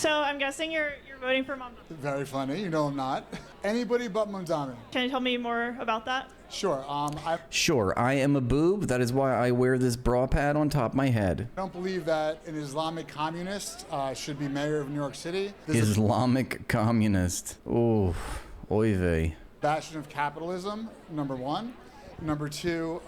So I'm guessing you're voting for Mamdani. Very funny. You know I'm not. Anybody but Mamdani. Can you tell me more about that? Sure. Sure, I am a boob. That is why I wear this bra pad on top of my head. I don't believe that an Islamic communist should be mayor of New York City. Islamic communist. Ooh, oy vey. Bastion of capitalism, number one. Number two,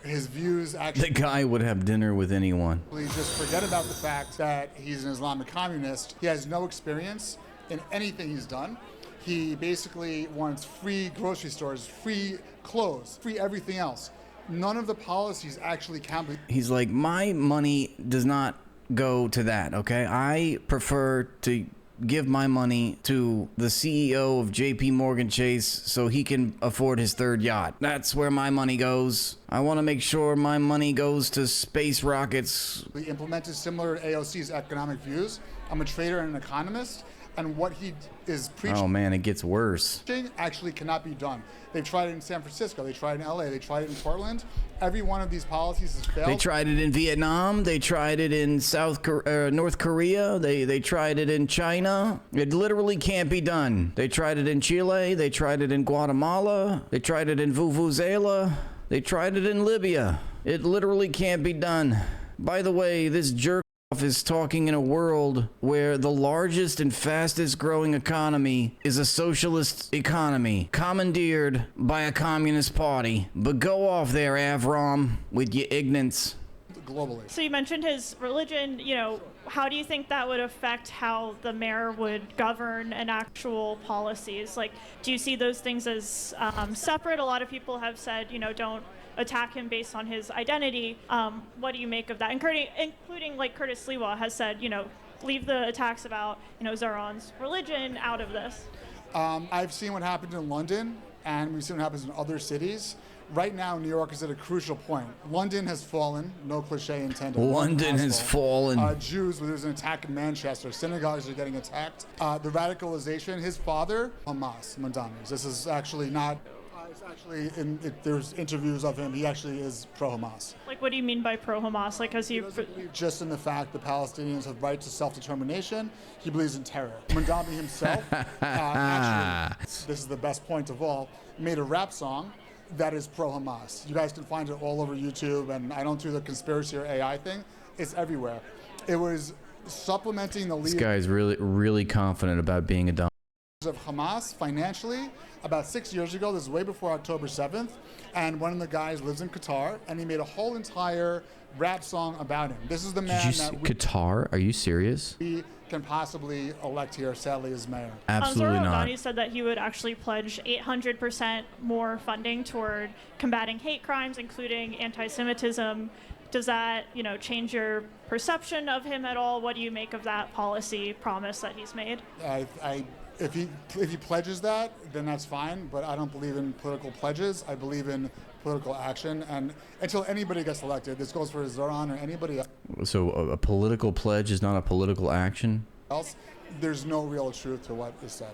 his views actually... The guy would have dinner with anyone. Please just forget about the fact that he's an Islamic communist. He has no experience in anything he's done. He basically wants free grocery stores, free clothes, free everything else. None of the policies actually count. He's like, my money does not go to that, okay? I prefer to give my money to the CEO of JP Morgan Chase so he can afford his third yacht. That's where my money goes. I want to make sure my money goes to space rockets. We implemented similar to AOC's economic views. I'm a trader and an economist, and what he is preaching... Oh man, it gets worse. ...actually cannot be done. They tried it in San Francisco, they tried it in LA, they tried it in Portland. Every one of these policies has failed. They tried it in Vietnam, they tried it in North Korea, they tried it in China. It literally can't be done. They tried it in Chile, they tried it in Guatemala, they tried it in Vuvuzela, they tried it in Libya. It literally can't be done. By the way, this jerk is talking in a world where the largest and fastest growing economy is a socialist economy commandeered by a communist party. But go off there, Avram, with your ignorance. Globally. So you mentioned his religion. How do you think that would affect how the mayor would govern and actual policies? Like, do you see those things as separate? A lot of people have said, don't attack him based on his identity. What do you make of that? Including like Curtis Lewa has said, leave the attacks about, Zoran's religion out of this. I've seen what happened in London, and we've seen what happens in other cities. Right now, New York is at a crucial point. London has fallen, no cliche intended. London has fallen. There's an attack in Manchester. Synagogues are getting attacked. The radicalization, his father, Hamas, Mamdani. This is actually not... there's interviews of him. He actually is pro-Hamas. Like, what do you mean by pro-Hamas? Like, has he... Just in the fact the Palestinians have right to self-determination. He believes in terror. Mamdani himself, actually, this is the best point of all, made a rap song that is pro-Hamas. You guys can find it all over YouTube, and I don't do the conspiracy or AI thing. It's everywhere. It was supplementing the lead... This guy's really confident about being a dumb... of Hamas financially. About 6 years ago, this is way before October 7th, and one of the guys lives in Qatar, and he made a whole entire rap song about him. This is the man Qatar? Are you serious? We can possibly elect here, sadly, as mayor. Absolutely not. Mamdani said that he would actually pledge 800% more funding toward combating hate crimes, including anti-Semitism. Does that, change your perception of him at all? What do you make of that policy promise that he's made? If he pledges that, then that's fine, but I don't believe in political pledges. I believe in political action, and until anybody gets elected, this goes for Zoran or anybody else. So a political pledge is not a political action? There's no real truth to what is said.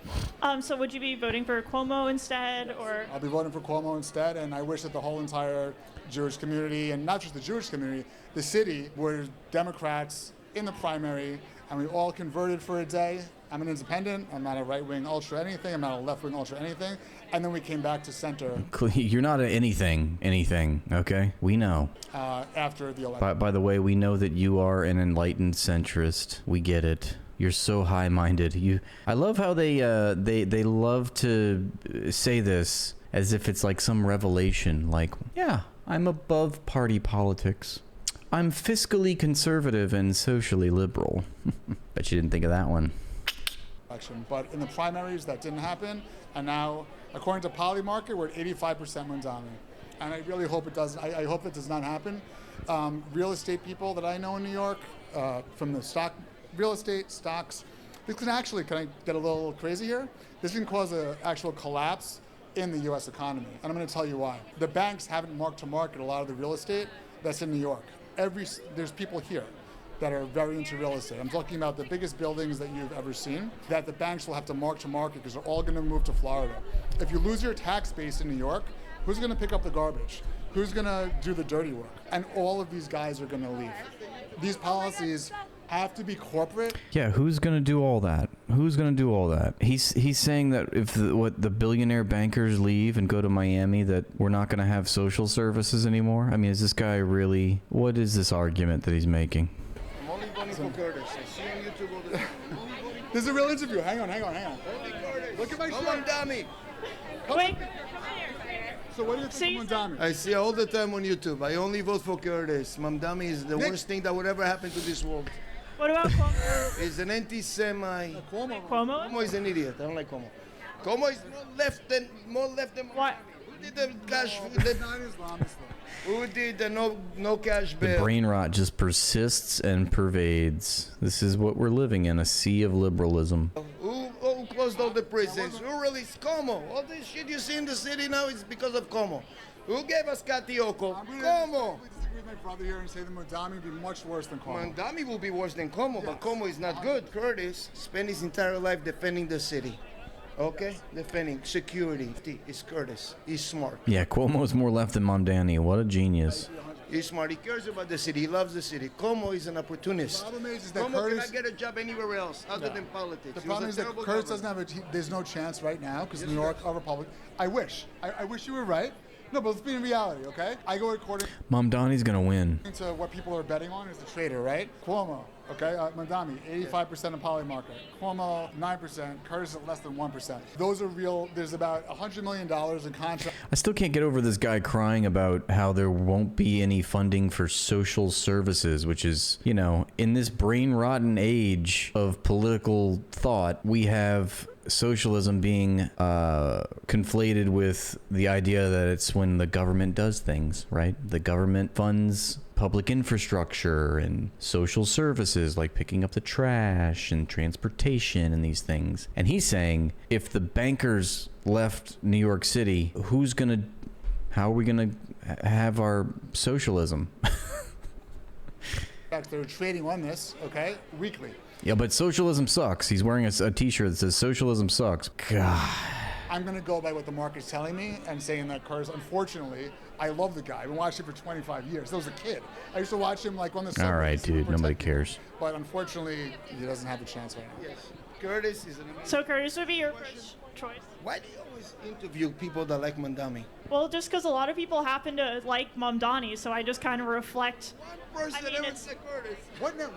So would you be voting for Cuomo instead, or? I'll be voting for Cuomo instead, and I wish that the whole entire Jewish community, and not just the Jewish community, the city, were Democrats in the primary, and we all converted for a day. I'm an independent. I'm not a right-wing ultra anything. I'm not a left-wing ultra anything. And then we came back to center. You're not an anything, okay? We know. After the election. By the way, we know that you are an enlightened centrist. We get it. You're so high-minded. I love how they love to say this as if it's like some revelation. Like, yeah, I'm above party politics. I'm fiscally conservative and socially liberal. Bet you didn't think of that one. But in the primaries, that didn't happen. And now, according to Polymarket, we're at 85% Mamdani. And I really hope it does. I hope that does not happen. Real estate people that I know in New York, from the real estate, stocks, this can actually, can I get a little crazy here? This can cause an actual collapse in the U.S. economy. And I'm going to tell you why. The banks haven't marked to market a lot of the real estate that's in New York. There's people here that are very into real estate. I'm talking about the biggest buildings that you've ever seen that the banks will have to mark to market because they're all going to move to Florida. If you lose your tax base in New York, who's going to pick up the garbage? Who's going to do the dirty work? And all of these guys are going to leave. These policies have to be corporate. Yeah, who's gonna do all that? Who's gonna do all that? He's saying that if the billionaire bankers leave and go to Miami, that we're not gonna have social services anymore. I mean, is this guy really? What is this argument that he's making? I'm only voting for Curtis. I see on YouTube all the time. This is a real interview. Hang on. Only Curtis. Look at my No shirt. Mamdani. Wait. So what do you think of Mamdani? I see all the time on YouTube. I only vote for Curtis. Mamdani is the worst thing that would ever happen to this world. What about Cuomo? He's an anti-Semite. Cuomo. Cuomo? Cuomo is an idiot. I don't like Cuomo. Cuomo is more left than What? Who did the cash? Not Islamist, though. Who did the no cash The bail? brain rot just persists and pervades. This is what we're living in, a sea of liberalism. Who closed all the prisons? Who released Como? All this shit you see in the city now is because of Como. Who gave us Katioko? I'm Como. gonna disagree with my brother here and say that Mamdani would be much worse than Cuomo. Mamdani will be worse than Como, but Como is not good. Curtis spent his entire life defending the city. Okay? Defending security. It's Curtis. He's smart. Yeah, Cuomo's more left than Mamdani. What a genius. He's smart. He cares about the city. He loves the city. Como is an opportunist. The problem is that Como Curtis- cannot get a job anywhere else other than politics. The He was problem a is that terrible Curtis governor. doesn't have there's no chance right now because New York are Republican. I wish you were right. No, but let's be in reality, okay? I go according Mamdani's gonna win. to what people are betting on is the trader, right? Cuomo, okay? Mamdani, 85% of poly market. Cuomo, 9%. Curtis at less than 1%. Those are real. There's about $100 million in contracts. I still can't get over this guy crying about how there won't be any funding for social services, which is, you know, in this brain rotten age of political thought, we have socialism being conflated with the idea that it's when the government does things, right? The government funds public infrastructure and social services like picking up the trash and transportation and these things. And he's saying if the bankers left New York City, how are we gonna have our socialism? They're trading on this, okay, weekly. Yeah, but socialism sucks. He's wearing a t-shirt that says socialism sucks. God. I'm going to go by what the market's telling me and saying that Curtis, unfortunately, I love the guy. I've been watching him for 25 years. I was a kid. I used to watch him like on the subway. All right, dude. Nobody cares. But unfortunately, he doesn't have a chance right now. Yes. Curtis is an amazing. So Curtis would be your first choice. Why do you always interview people that like Mamdani? Well, just because a lot of people happen to like Mamdani, so I just kind of reflect. One person I mean, ever it's- said Curtis.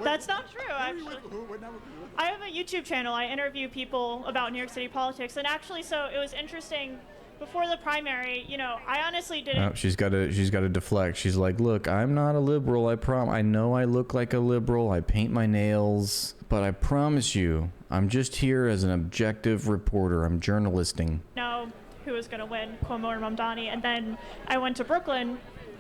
That's not true, actually. What network are you with? I have a YouTube channel. I interview people about New York City politics, and actually, so it was interesting. Before the primary, you know, I honestly didn't. Oh, she's got to deflect. She's like, look, I'm not a liberal. I know I look like a liberal. I paint my nails, but I promise you, I'm just here as an objective reporter. I'm journalisting. know who was going to win, Cuomo or Mamdani. And then I went to Brooklyn.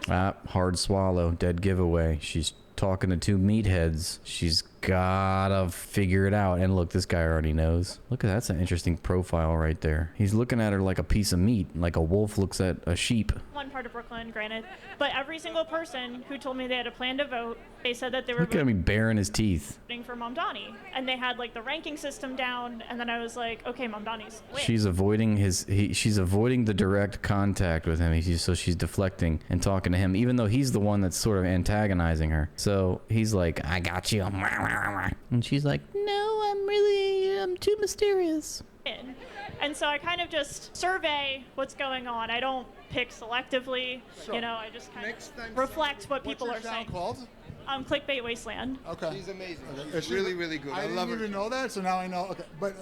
Hard swallow, dead giveaway. She's talking to two meatheads. She's gotta figure it out. And look, this guy already knows. Look at that's an interesting profile right there. He's looking at her like a piece of meat, like a wolf looks at a sheep. One part of Brooklyn, granted. But every single person who told me they had a plan to vote, they said that they were Look at him baring his teeth. voting for Mamdani. And they had like the ranking system down. And then I was like, okay, Mamdani's win. She's avoiding she's avoiding the direct contact with him. So she's deflecting and talking to him, even though he's the one that's sort of antagonizing her. So he's like, I got you. And she's like, no, I'm too mysterious. in. And so I kind of just survey what's going on. I don't pick selectively. Sure. You know, I just kind Next time, of reflect what What's people your are channel saying. called? Clickbait Wasteland. Okay. she's amazing. Is She's she- really, really good. I love didn't her. even know that, so now I know. Okay, but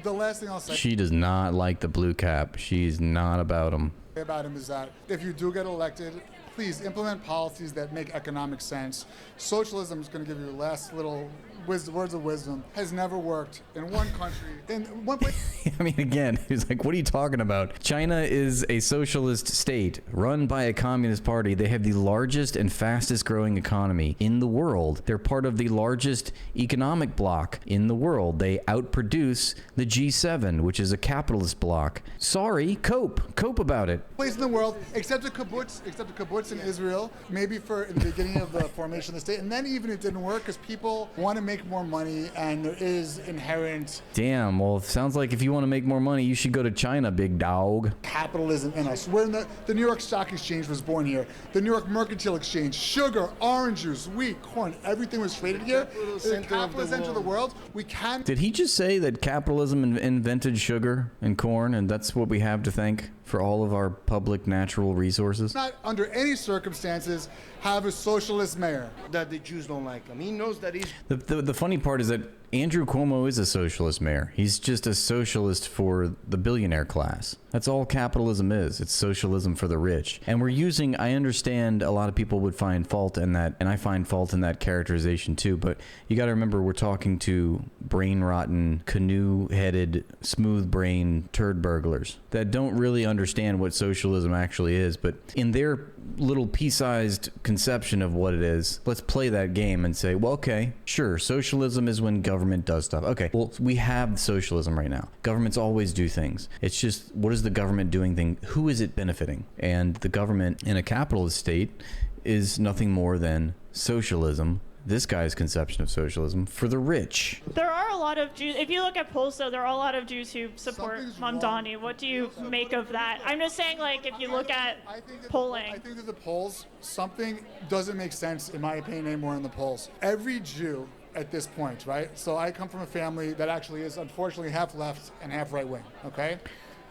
the last thing I'll say She does not like the blue cap. She's not about him. about him is that if you do get elected, please implement policies that make economic sense. Socialism is going to give you last little words of wisdom. Has never worked in one country, in one place. I mean, again, he's like, what are you talking about? China is a socialist state run by a communist party. They have the largest and fastest growing economy in the world. They're part of the largest economic bloc in the world. They outproduce the G7, which is a capitalist bloc. Sorry, cope about it. Place in the world, except a kibbutz in Israel, maybe in the beginning of the formation of the state, and then even it didn't work because people want to make make more money, and there is inherent Damn, well, it sounds like if you want to make more money, you should go to China, big dog. capitalism in us. We're in the New York Stock Exchange was born here. The New York Mercantile Exchange, sugar, orange juice, wheat, corn, everything was traded here. The capitalist center of the world. We can. Did he just say that capitalism invented sugar and corn, and that's what we have to thank for all of our public natural resources? Not under any circumstances have a socialist mayor. That the Jews don't like him. He knows that he's The funny part is that Andrew Cuomo is a socialist mayor. He's just a socialist for the billionaire class. That's all capitalism is. It's socialism for the rich. And we're using, I understand a lot of people would find fault in that, and I find fault in that characterization too, but you got to remember we're talking to brain rotten, canoe-headed, smooth brain turd burglars that don't really understand what socialism actually is, but in their little pea-sized conception of what it is, let's play that game and say, well, okay, sure, socialism is when government does stuff. Okay, well, we have socialism right now. Governments always do things. It's just, what is the government doing thing? Who is it benefiting? And the government in a capitalist state is nothing more than socialism, this guy's conception of socialism, for the rich. There are a lot of Jews. If you look at polls, though, there are a lot of Jews who support Something's Mamdani. wrong. What do you make of that? I'm just saying, like, if you look at I think that polling. I think that the polls, something doesn't make sense, in my opinion, anymore in the polls. Every Jew at this point, right? So I come from a family that actually is unfortunately half left and half right wing, okay?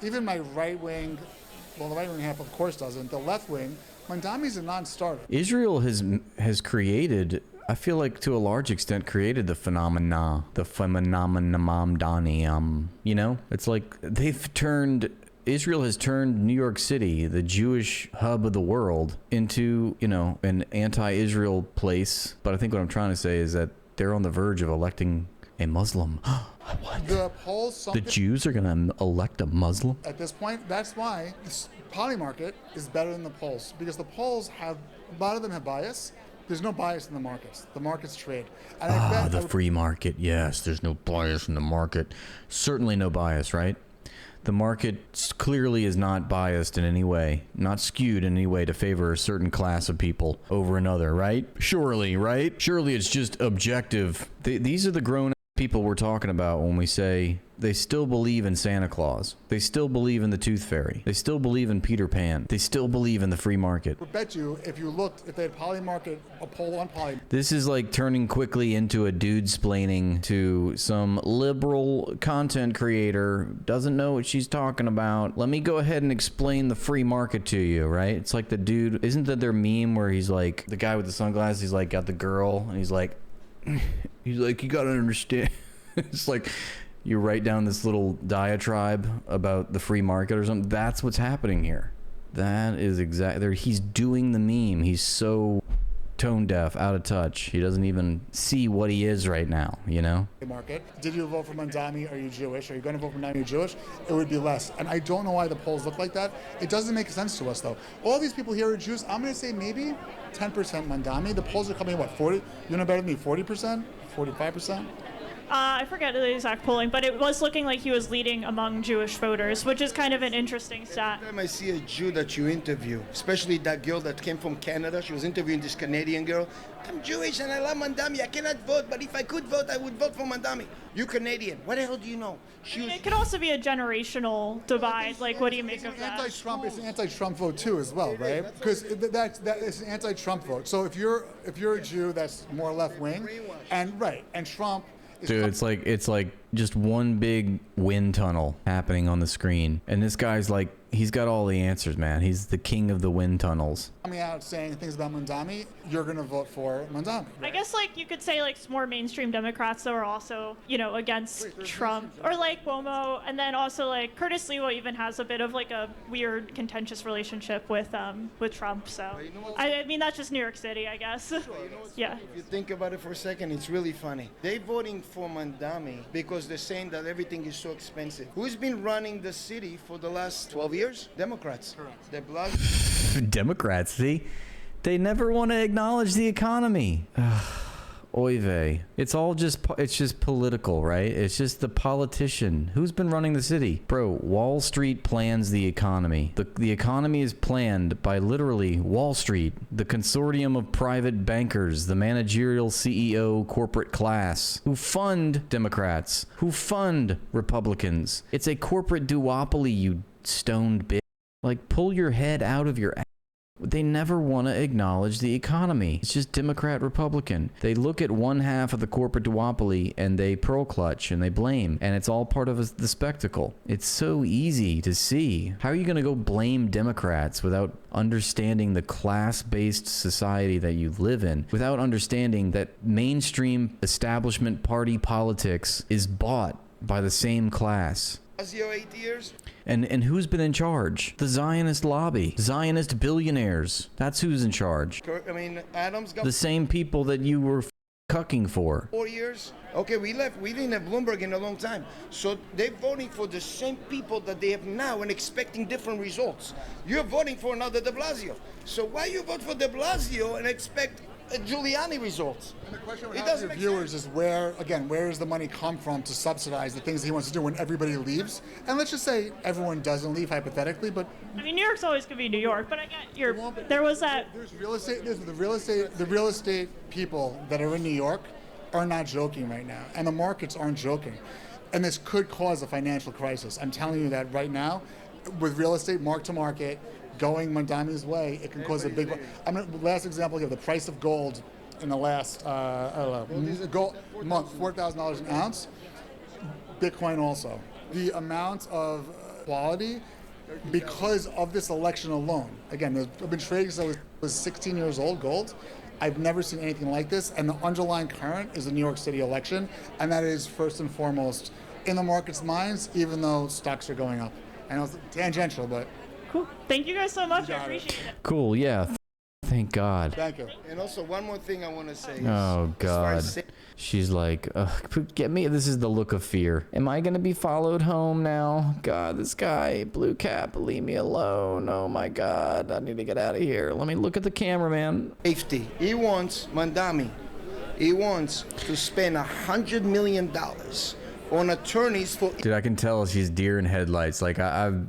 Even my right wing, well, the right wing half of course doesn't, the left wing, Mamdani's a non-starter. Israel has created, I feel like to a large extent, created the phenomena Mamdani. You know, it's like Israel has turned New York City, the Jewish hub of the world, into, you know, an anti-Israel place. But I think what I'm trying to say is that they're on the verge of electing a Muslim. What? The polls, The Jews are going to elect a Muslim? at this point, that's why this poly market is better than the polls, because the polls have, a lot of them have bias. There's no bias in the markets. The markets trade. And I bet The free market, yes. There's no bias in the market. Certainly no bias, right? The market clearly is not biased in any way, not skewed in any way to favor a certain class of people over another, right? Surely, right? Surely it's just objective. These are the grown people we're talking about when we say they still believe in Santa Claus. They still believe in the Tooth Fairy. They still believe in Peter Pan. They still believe in the free market. I bet you, if you looked, if they had poly market, a poll on poly, This is like turning quickly into a dude splaining to some liberal content creator, doesn't know what she's talking about. Let me go ahead and explain the free market to you, right? It's like the dude, isn't that their meme where he's like, the guy with the sunglasses, he's like got the girl and he's like, you gotta understand. It's like, you write down this little diatribe about the free market or something. That's what's happening here. That is exactly, he's doing the meme. He's so tone deaf, out of touch. He doesn't even see what he is right now, you know? market. Did you vote for Mamdani? Are you Jewish? Are you going to vote for Mamdani? Are you Jewish? It would be less. And I don't know why the polls look like that. It doesn't make sense to us, though. All these people here are Jews. I'm going to say maybe 10% Mamdani. The polls are coming, what, 40? You know better than me, 40%? 45%? I forget the exact polling, but it was looking like he was leading among Jewish voters, which is kind of an interesting stat. Every time I see a Jew that you interview, especially that girl that came from Canada, she was interviewing this Canadian girl. I'm Jewish and I love Mamdani. I cannot vote, but if I could vote, I would vote for Mamdani. You Canadian. What the hell do you know? It could also be a generational divide. Like, what do you make of that? It's an anti-Trump vote too, as well, right? Because that is an anti-Trump vote. So if you're a Jew that's more left wing, and Trump. Dude, it's like just one big wind tunnel happening on the screen, and this guy's like, he's got all the answers, man. He's the king of the wind tunnels. Coming out saying things about Mamdani, you're gonna vote for Mamdani. I guess, like, you could say, like, more mainstream Democrats that are also, you know, against Trump, or like Cuomo, and then also like Curtis Lewa even has a bit of like a weird contentious relationship with Trump. So I mean, that's just New York City, I guess. Yeah. If you think about it for a second, it's really funny. They're voting for Mamdani because they're saying that everything is so expensive. Who's been running the city for the last 12 years? Democrats. Correct. They're blood. Democrats, see? They never want to acknowledge the economy. Oy vey. It's all it's just political, right? It's just the politician. Who's been running the city? Bro, Wall Street plans the economy. The economy is planned by literally Wall Street, the consortium of private bankers, the managerial CEO corporate class, who fund Democrats, who fund Republicans. It's a corporate duopoly, you stoned bitch. Like, pull your head out of your ass. They never want to acknowledge the economy. It's just Democrat, Republican. They look at one half of the corporate duopoly and they pearl clutch and they blame, and it's all part of the spectacle. It's so easy to see. How are you going to go blame Democrats without understanding the class-based society that you live in, without understanding that mainstream establishment party politics is bought by the same class? 8 years. And who's been in charge? The Zionist lobby. Zionist billionaires. That's who's in charge. I mean, Adams got The same people that you were cucking for. 4 years. Okay, we didn't have Bloomberg in a long time. So they're voting for the same people that they have now and expecting different results. You're voting for another de Blasio. So why you vote for de Blasio and expect Giuliani results? And the question we have for viewers is where does the money come from to subsidize the things he wants to do when everybody leaves? And let's just say everyone doesn't leave hypothetically, but I mean, New York's always gonna be New York, but I get there was that. There's the real estate people that are in New York are not joking right now, and the markets aren't joking. And this could cause a financial crisis. I'm telling you that right now, with real estate mark to market going Mamdani's way, it can cause a big. Last example here: the price of gold in the last gold month, $4,000 an ounce. Bitcoin also. The amount of quality because of this election alone. Again, I've been trading since I was 16 years old. Gold. I've never seen anything like this, and the underlying current is the New York City election, and that is first and foremost in the market's minds, even though stocks are going up. I know it's tangential, but. Cool. Thank you guys so much. I appreciate it. Cool, yeah. Thank God. Thank you. And also, one more thing I want to say is, Oh God. She's like, get me. This is the look of fear. Am I gonna be followed home now? God, this guy, blue cap, leave me alone. Oh my God, I need to get out of here. Let me look at the camera, man. safety. He wants Mamdani. He wants to spend $100 million on attorneys for. Dude, I can tell she's deer in headlights. Like,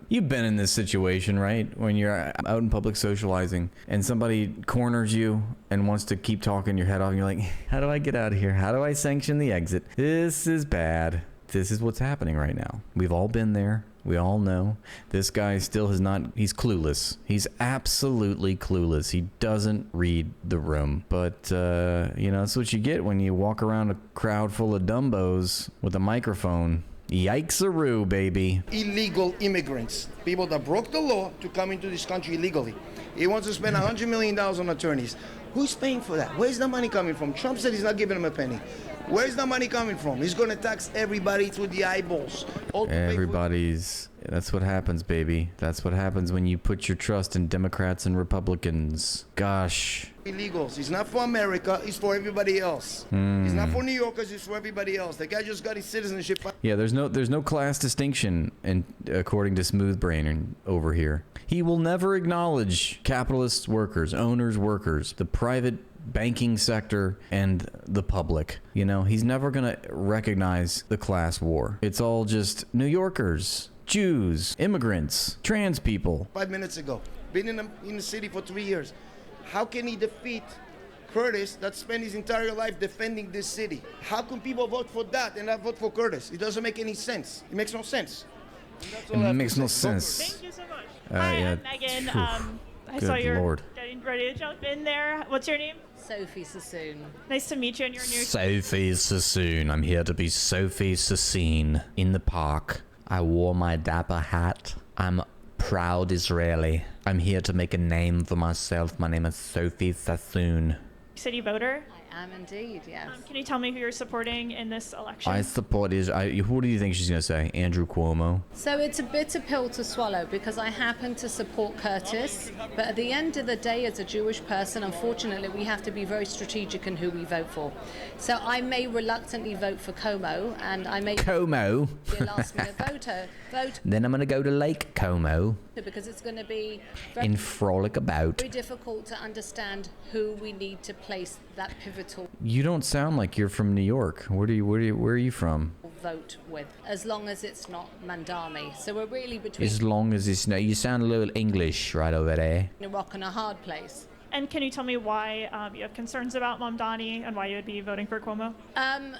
you've been in this situation, right? When you're out in public socializing and somebody corners you and wants to keep talking your head off, and you're like, how do I get out of here? How do I sanction the exit? This is bad. This is what's happening right now. We've all been there. We all know. This guy still has not, he's clueless. He's absolutely clueless. He doesn't read the room. But, that's what you get when you walk around a crowd full of dumbos with a microphone. Yikes-a-roo, baby. Illegal immigrants, people that broke the law to come into this country illegally. He wants to spend $100 million on attorneys. Who's paying for that? Where's the money coming from? Trump said he's not giving them a penny. Where's the money coming from? He's going to tax everybody through the eyeballs. That's what happens, baby. That's what happens when you put your trust in Democrats and Republicans. Gosh. Illegals. It's not for America. It's for everybody else. It's not for New Yorkers. It's for everybody else. The guy just got his citizenship. Yeah, there's no class distinction, according to Smooth Brain over here. He will never acknowledge capitalist workers, owners, workers, the private banking sector, and the public. He's never gonna recognize the class war. It's all just New Yorkers, Jews, immigrants, trans people. 5 minutes ago, been in the city for 3 years. How can he defeat Curtis that spent his entire life defending this city? How can people vote for that and not vote for Curtis? It doesn't make any sense. It makes no sense. It makes no sense. Thank you so much. Hi, I'm Megan. I saw you're getting ready to jump in there. What's your name? Sophie Sassoon. Nice to meet you. And you're new. Sophie Sassoon. I'm here to be Sophie Sassoon in the park. I wore my dapper hat. I'm proud Israeli. I'm here to make a name for myself. My name is Sophie Sassoon. City voter? I am indeed, yes. Can you tell me who you're supporting in this election? I support who do you think she's going to say? Andrew Cuomo? So it's a bitter pill to swallow because I happen to support Curtis, but at the end of the day, as a Jewish person, unfortunately, we have to be very strategic in who we vote for. So I may reluctantly vote for Como, and I may be a last-minute vote. Then I'm going to go to Lake Como. Because it's going to be in frolic about. Very difficult to understand who we need to place that pivotal You don't sound like you're from New York. Where are you from? vote with, as long as it's not Mamdani. So we're really between As long as it's no, you sound a little English right over there. a rock and a hard place. And can you tell me why you have concerns about Mamdani and why you would be voting for Cuomo?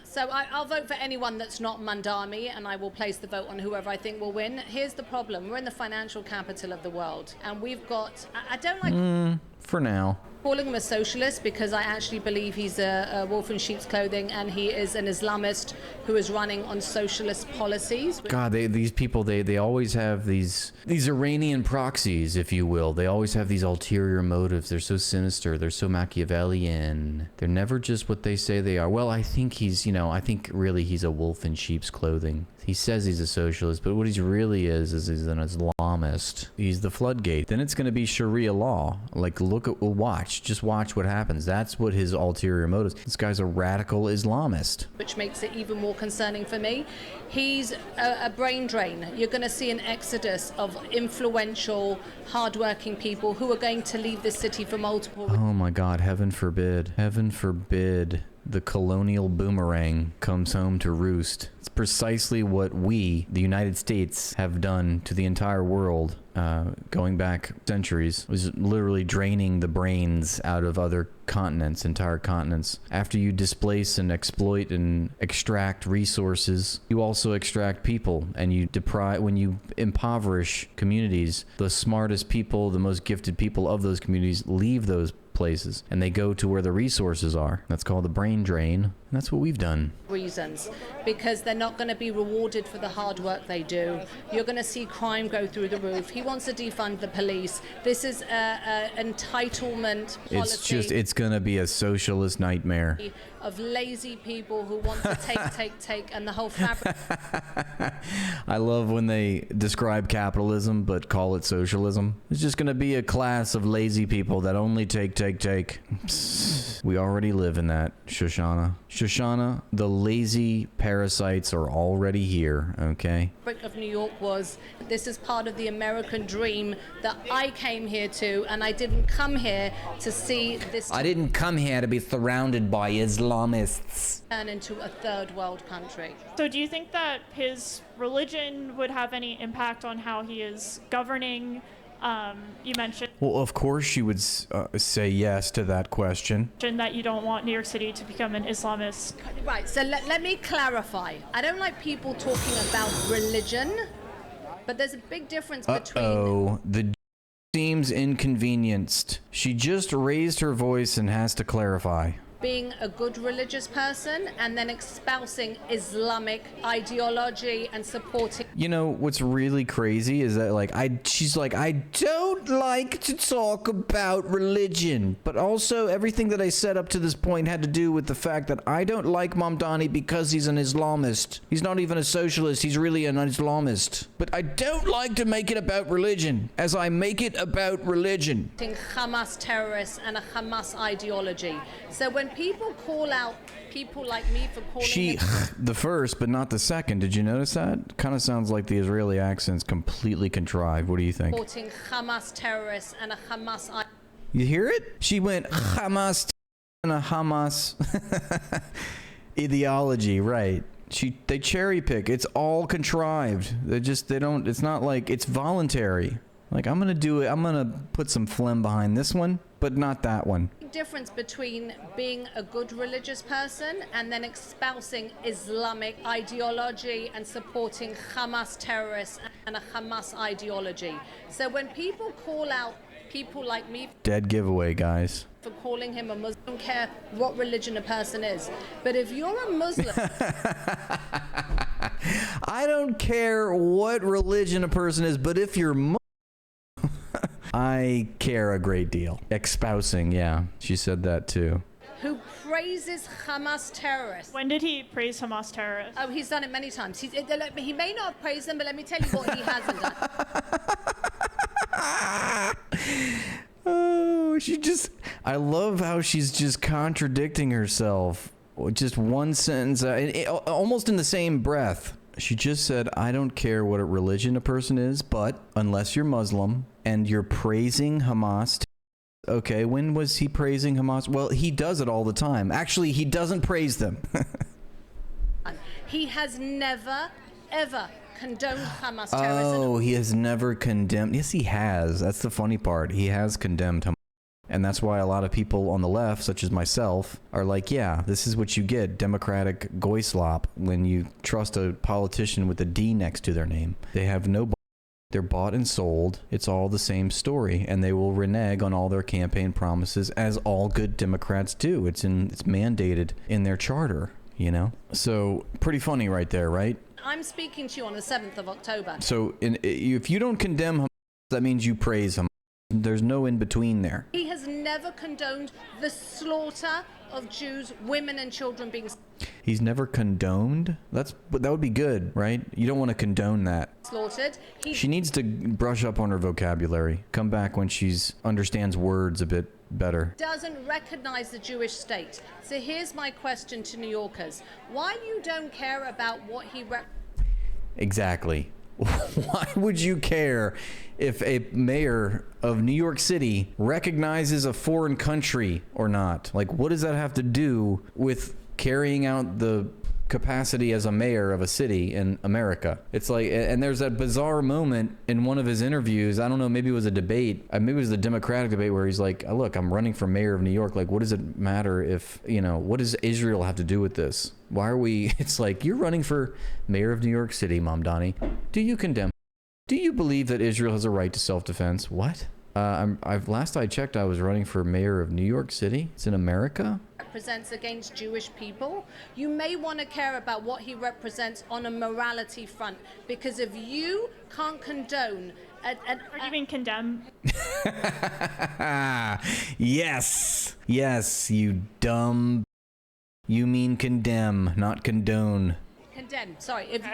So I'll vote for anyone that's not Mamdani, and I will place the vote on whoever I think will win. Here's the problem. We're in the financial capital of the world, and we've got... I don't like... For now. calling him a socialist because I actually believe he's a wolf in sheep's clothing, and he is an Islamist who is running on socialist policies. God, these people, they always have these Iranian proxies, if you will. They always have these ulterior motives. They're so sinister. They're so Machiavellian. They're never just what they say they are. Well, I think I think really he's a wolf in sheep's clothing. He says he's a socialist, but what he really is he's an Islamist. He's the floodgate. Then it's going to be Sharia law. Like, just watch what happens. That's what his ulterior motives. This guy's a radical Islamist. Which makes it even more concerning for me. He's a brain drain. You're going to see an exodus of influential, hardworking people who are going to leave this city for multiple reasons. Oh my God, heaven forbid. Heaven forbid the colonial boomerang comes home to roost. It's precisely what we, the United States, have done to the entire world, going back centuries. It was literally draining the brains out of other continents, entire continents. After you displace and exploit and extract resources, you also extract people, and when you impoverish communities, the smartest people, the most gifted people of those communities leave those places and they go to where the resources are. That's called the brain drain, and that's what we've done. Reasons, because they're not going to be rewarded for the hard work they do. You're going to see crime go through the roof. He wants to defund the police. This is entitlement policy. It's going to be a socialist nightmare of lazy people who want to take, and the whole fabric. I love when they describe capitalism but call it socialism. It's just going to be a class of lazy people that only take. Psst. We already live in that, Shoshana. Shoshana, the lazy parasites are already here, okay? Of New York was, this is part of the American dream that I came here to, and I didn't come here to see this. I didn't come here to be surrounded by Islamists. Turn into a third world country. So do you think that his religion would have any impact on how he is governing? You mentioned... Well, of course you would say yes to that question. That you don't want New York City to become an Islamist. Right, so let me clarify. I don't like people talking about religion, but there's a big difference between... The seems inconvenienced. She just raised her voice and has to clarify. Being a good religious person and then espousing Islamic ideology and supporting... You know, what's really crazy is that, she's like, I don't like to talk about religion. But also, everything that I said up to this point had to do with the fact that I don't like Mamdani because he's an Islamist. He's not even a socialist. He's really an Islamist. But I don't like to make it about religion, as I make it about religion. Hamas terrorists and a Hamas ideology. So when people call out people like me for calling the first, but not the second. Did you notice that? Kind of sounds like the Israeli accent's completely contrived. What do you think? Supporting Hamas terrorists and a Hamas... You hear it? She went Hamas and a Hamas ideology, right? They cherry pick. It's all contrived. It's not like it's voluntary. Like, I'm gonna do it. I'm gonna put some phlegm behind this one, but not that one. Difference between being a good religious person and then espousing Islamic ideology and supporting Hamas terrorists and a Hamas ideology. So when people call out people like me... Dead giveaway, guys. ...for calling him a Muslim, I don't care what religion a person is. But if you're a Muslim... I don't care what religion a person is, but if you're Muslim... I care a great deal. Espousing, yeah. She said that too. Who praises Hamas terrorists. When did he praise Hamas terrorists? Oh, he's done it many times. He may not have praised them, but let me tell you what he hasn't done. Oh, I love how she's just contradicting herself. Just one sentence, almost in the same breath. She just said, I don't care what religion a person is, but unless you're Muslim and you're praising Hamas Okay, when was he praising Hamas? Well, he does it all the time. Actually, he doesn't praise them. He has never, ever condoned Hamas terrorism. Oh, he has never condemned. Yes, he has. That's the funny part. He has condemned Hamas. And that's why a lot of people on the left, such as myself, are like, yeah, this is what you get, Democratic goy slop, when you trust a politician with a D next to their name. They have no... They're bought and sold. It's all the same story, and they will renege on all their campaign promises, as all good Democrats do. It's mandated in their charter, you know? So, pretty funny right there, right? I'm speaking to you on the 7th of October. So, if you don't condemn Hamas, that means you praise Hamas. There's no in between there. He has never condoned the slaughter of Jews, women, and children being He's never condoned? That would be good, right? You don't want to condone that. slaughtered. She needs to brush up on her vocabulary. Come back when she's understands words a bit better. Doesn't recognize the Jewish state. So here's my question to New Yorkers. Why you don't care about what he Exactly. Why would you care if a mayor of New York City recognizes a foreign country or not? Like, what does that have to do with carrying out the capacity as a mayor of a city in America? It's like, and there's that bizarre moment in one of his interviews. I don't know, maybe it was a debate. Maybe it was the Democratic debate where he's like, look, I'm running for mayor of New York. Like, what does it matter if, you know, what does Israel have to do with this? Why are we, it's like, you're running for mayor of New York City, Mamdani. Do you condemn? Do you believe that Israel has a right to self-defense? What? Last I checked, I was running for mayor of New York City. It's in America. represents against Jewish people. You may want to care about what he represents on a morality front, because if you can't condone or do you mean condemn? Yes, you dumb. You mean condemn, not condone. Condemn. Sorry, if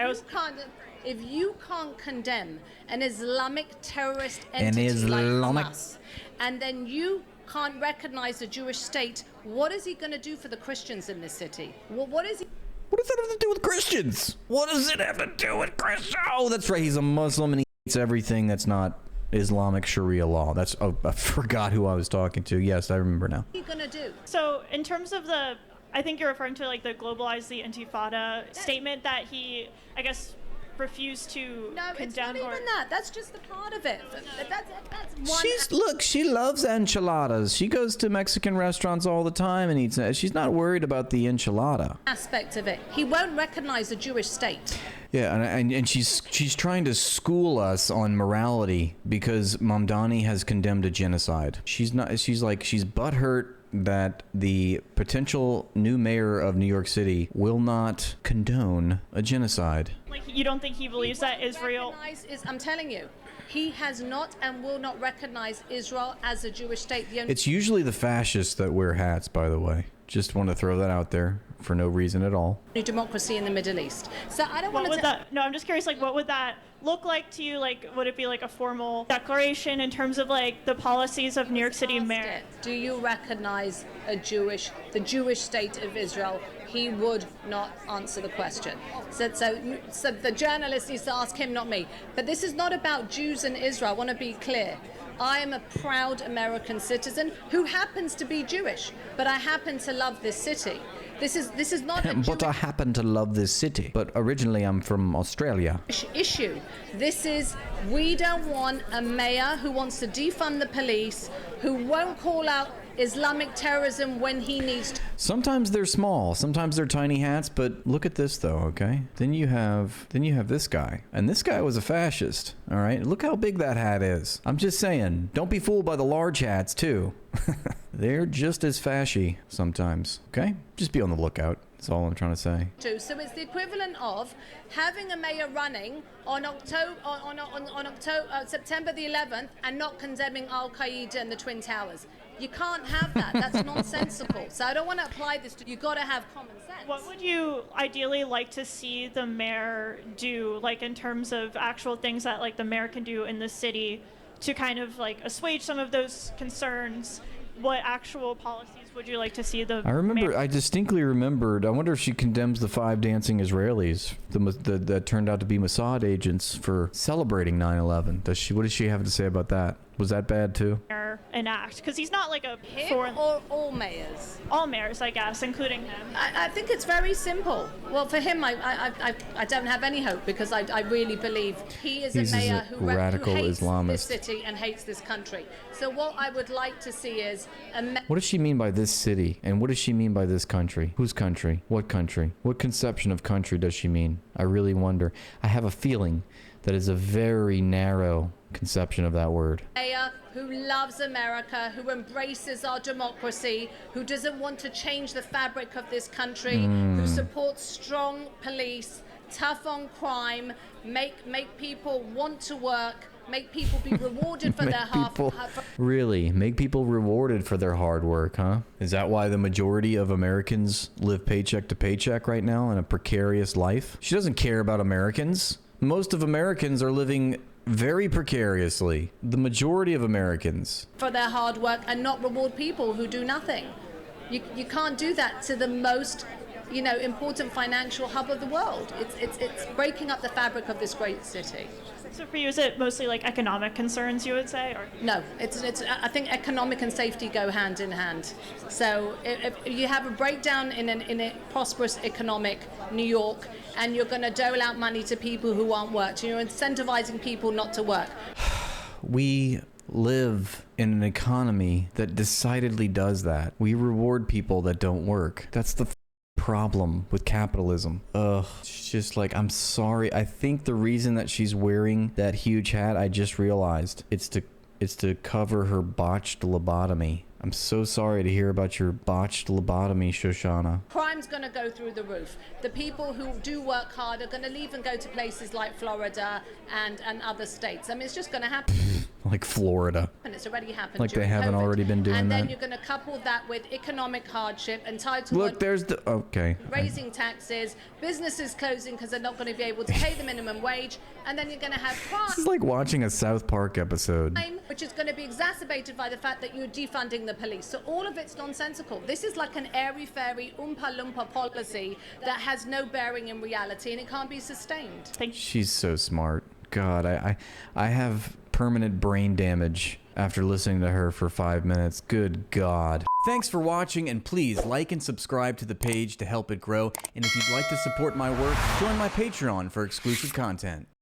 you can't condemn an Islamic terrorist entity like Hamas, and then you can't recognize the Jewish state, what is he going to do for the Christians in this city? What is he? What does that have to do with Christians? What does it have to do with Christians? Oh, that's right. He's a Muslim and he hates everything that's not Islamic Sharia law. I forgot who I was talking to. Yes, I remember now. What are you going to do? So in terms of I think you're referring to like the globalize the Intifada statement that he, I guess, refused to No, condemn. it's not even that. That's just the part of it. That's one. Look, she loves enchiladas. She goes to Mexican restaurants all the time and eats. She's not worried about the enchilada aspect of it. He won't recognize the Jewish state. Yeah, and she's trying to school us on morality because Mamdani has condemned a genocide. She's butthurt that the potential new mayor of New York City will not condone a genocide. Like, you don't think he believes that Israel... I'm telling you, he has not and will not recognize Israel as a Jewish state. It's usually the fascists that wear hats, by the way. Just want to throw that out there for no reason at all. New democracy in the Middle East. So I don't want to... No, I'm just curious, like, what would that look like to you? Like, would it be like a formal declaration in terms of like the policies of New York City mayor? Do you recognize the Jewish state of Israel? He would not answer the question. So the journalist needs to ask him, not me. But this is not about Jews and Israel. I want to be clear. I am a proud American citizen who happens to be Jewish, but I happen to love this city. This is not a But I happen to love this city. But originally I'm from Australia. Issue. We don't want a mayor who wants to defund the police, who won't call out Islamic terrorism when he needs to. Sometimes they're small, sometimes they're tiny hats, but look at this though, okay? Then you have this guy. And this guy was a fascist, all right? Look how big that hat is. I'm just saying, don't be fooled by the large hats too. They're just as fashy sometimes, okay? Just be on the lookout. That's all I'm trying to say. So it's the equivalent of having a mayor running on September the 11th and not condemning Al Qaeda and the Twin Towers. You can't have that. That's nonsensical. So I don't want to apply this to. You got to have common sense. What would you ideally like to see the mayor do, like in terms of actual things that like the mayor can do in the city to kind of like assuage some of those concerns? What actual policies would you like to see the mayor? I distinctly remembered, I wonder if she condemns the 5 dancing Israelis that turned out to be Mossad agents for celebrating 9/11. What does she have to say about that? Was that bad too? Enact? Because he's not like a Him foreign. or all mayors? All mayors, I guess, including him. I think it's very simple. Well, for him, I don't have any hope because I really believe he's a a mayor who radical hates Islamist. this city and hates this country. So what I would like to see is What does she mean by this city? And what does she mean by this country? Whose country? What country? What conception of country does she mean? I really wonder. I have a feeling that is a very narrow conception of that word. mayor who loves America, who embraces our democracy, who doesn't want to change the fabric of this country, who supports strong police, tough on crime, make people want to work, make people be rewarded for their Really? Make people rewarded for their hard work, huh? Is that why the majority of Americans live paycheck to paycheck right now in a precarious life? She doesn't care about Americans. Most of Americans are living very precariously. The majority of Americans. for their hard work and not reward people who do nothing. You can't do that to the most, important financial hub of the world. It's breaking up the fabric of this great city. So for you, is it mostly like economic concerns, you would say? Or? No, I think economic and safety go hand in hand. So if you have a breakdown in a prosperous economic New York, and you're going to dole out money to people who aren't worked, you're incentivizing people not to work. We live in an economy that decidedly does that. We reward people that don't work. That's the problem with capitalism. Ugh, it's just like, I'm sorry. I think the reason that she's wearing that huge hat, I just realized, it's to cover her botched lobotomy. I'm so sorry to hear about your botched lobotomy, Shoshana. Crime's going to go through the roof. The people who do work hard are going to leave and go to places like Florida and other states. I mean, it's just going to happen. Like Florida. And it's already happened. Like they during haven't COVID. already been doing and then that. you're going to couple that with economic hardship, entitled Look, there's the... Okay. raising taxes, businesses closing because they're not going to be able to pay the minimum wage, and then you're going to have This is like watching a South Park episode. crime, which is going to be exacerbated by the fact that you're defunding the police. So all of it's nonsensical. This is like an airy-fairy, oompa-loompa policy that has no bearing in reality, and it can't be sustained. She's so smart. God, I have permanent brain damage after listening to her for 5 minutes. Good God. Thanks for watching, and please like and subscribe to the page to help it grow. And if you'd like to support my work, join my Patreon for exclusive content.